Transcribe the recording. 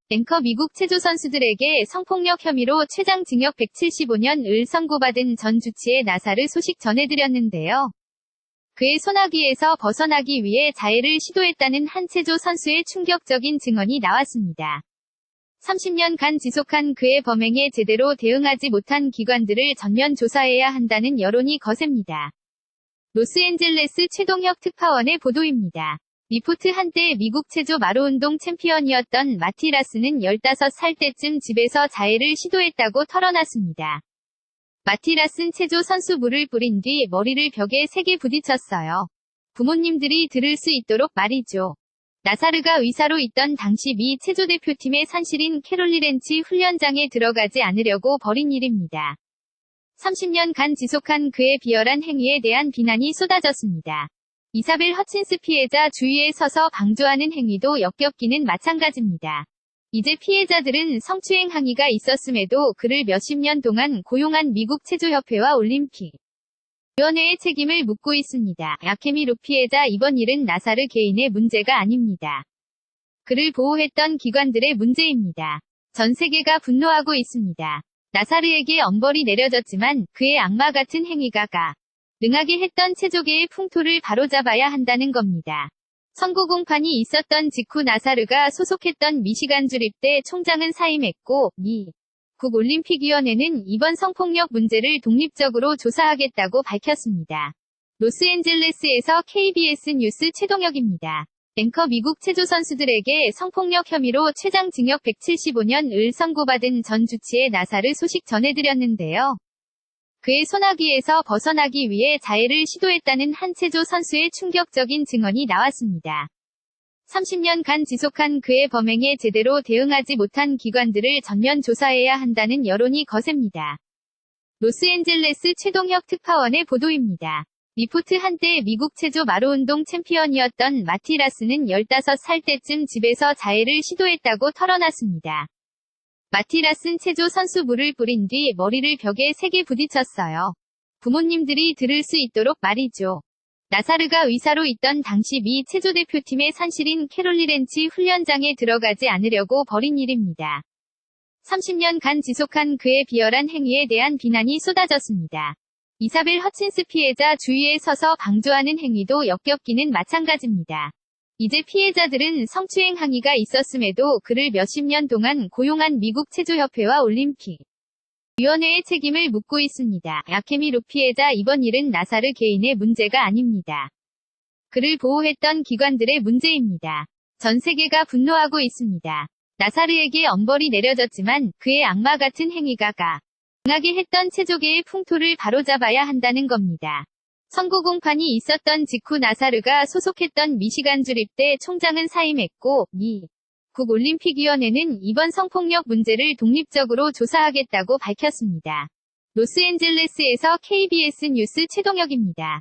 앵커 미국 체조 선수들에게 성폭력 혐의로 최장 징역 175년을 선고받은 전 주치의 나사르 소식 전해드렸는데요. 그의 소나기에서 벗어나기 위해 자해를 시도했다는 한 체조 선수의 충격적인 증언이 나왔습니다. 30년간 지속한 그의 범행에 제대로 대응하지 못한 기관들을 전면 조사해야 한다는 여론이 거셉니다. 로스앤젤레스 최동혁 특파원의 보도입니다. 리포트 한때 미국 체조 마로운동 챔피언이었던 마티라스는 15살 때쯤 집에서 자해를 시도했다고 털어놨습니다. 마티라스는 체조 선수 물을 뿌린 뒤 머리를 벽에 세게 부딪혔어요. 부모님들이 들을 수 있도록 말이죠. 나사르가 의사로 있던 당시 미 체조 대표팀의 산실인 캐롤리 렌치 훈련장에 들어가지 않으려고 벌인 일입니다. 30년간 지속한 그의 비열한 행위에 대한 비난이 쏟아졌습니다. 이사벨 허친스 피해자 주위에 서서 방조하는 행위도 역겹기는 마찬가지입니다. 이제 피해자들은 성추행 항의가 있었음에도 그를 몇십 년 동안 고용한 미국 체조협회와 올림픽 위원회의 책임을 묻고 있습니다. 아케미 룩 피해자 이번 일은 나사르 개인의 문제가 아닙니다. 그를 보호했던 기관들의 문제입니다. 전 세계가 분노하고 있습니다. 나사르에게 엄벌이 내려졌지만 그의 악마 같은 행위가 능하게 했던 체조계의 풍토를 바로잡아야 한다는 겁니다. 선고 공판이 있었던 직후 나사르가 소속했던 미시간 주립대 총장은 사임했고 미 국올림픽위원회는 이번 성폭력 문제를 독립적으로 조사하겠다고 밝혔습니다. 로스앤젤레스에서 KBS 뉴스 최동혁입니다. 앵커 미국 체조 선수들에게 성폭력 혐의로 최장 징역 175년을 선고받은 전 주치의 나사르 소식 전해드렸는데요. 그의 소나기에서 벗어나기 위해 자해를 시도했다는 한 체조 선수의 충격적인 증언이 나왔습니다. 30년간 지속한 그의 범행에 제대로 대응하지 못한 기관들을 전면 조사해야 한다는 여론이 거셉니다. 로스앤젤레스 최동혁 특파원의 보도입니다. 리포트 한때 미국 체조 마로운동 챔피언이었던 마티라스는 15살 때쯤 집에서 자해를 시도했다고 털어놨습니다. 마티라스는 체조 선수 물을 뿌린 뒤 머리를 벽에 세게 부딪혔어요. 부모님들이 들을 수 있도록 말이죠. 나사르가 의사로 있던 당시 미 체조 대표팀의 산실인 캐롤리 렌치 훈련장에 들어가지 않으려고 벌인 일입니다. 30년간 지속한 그의 비열한 행위에 대한 비난이 쏟아졌습니다. 이사벨 허친스 피해자 주위에 서서 방조하는 행위도 역겹기는 마찬가지입니다. 이제 피해자들은 성추행 항의가 있었음에도 그를 몇십 년 동안 고용한 미국 체조협회와 올림픽 위원회의 책임을 묻고 있습니다. 아케미 룩 피해자 이번 일은 나사르 개인의 문제가 아닙니다. 그를 보호했던 기관들의 문제입니다. 전 세계가 분노하고 있습니다. 나사르에게 엄벌이 내려졌지만 그의 악마 같은 행위가 강하게 했던 체조계의 풍토를 바로잡아야 한다는 겁니다. 선고 공판이 있었던 직후 나사르가 소속했던 미시간 주립대 총장은 사임했고 미 국올림픽위원회는 이번 성폭력 문제를 독립적으로 조사하겠다고 밝혔습니다. 로스앤젤레스에서 KBS 뉴스 최동혁입니다.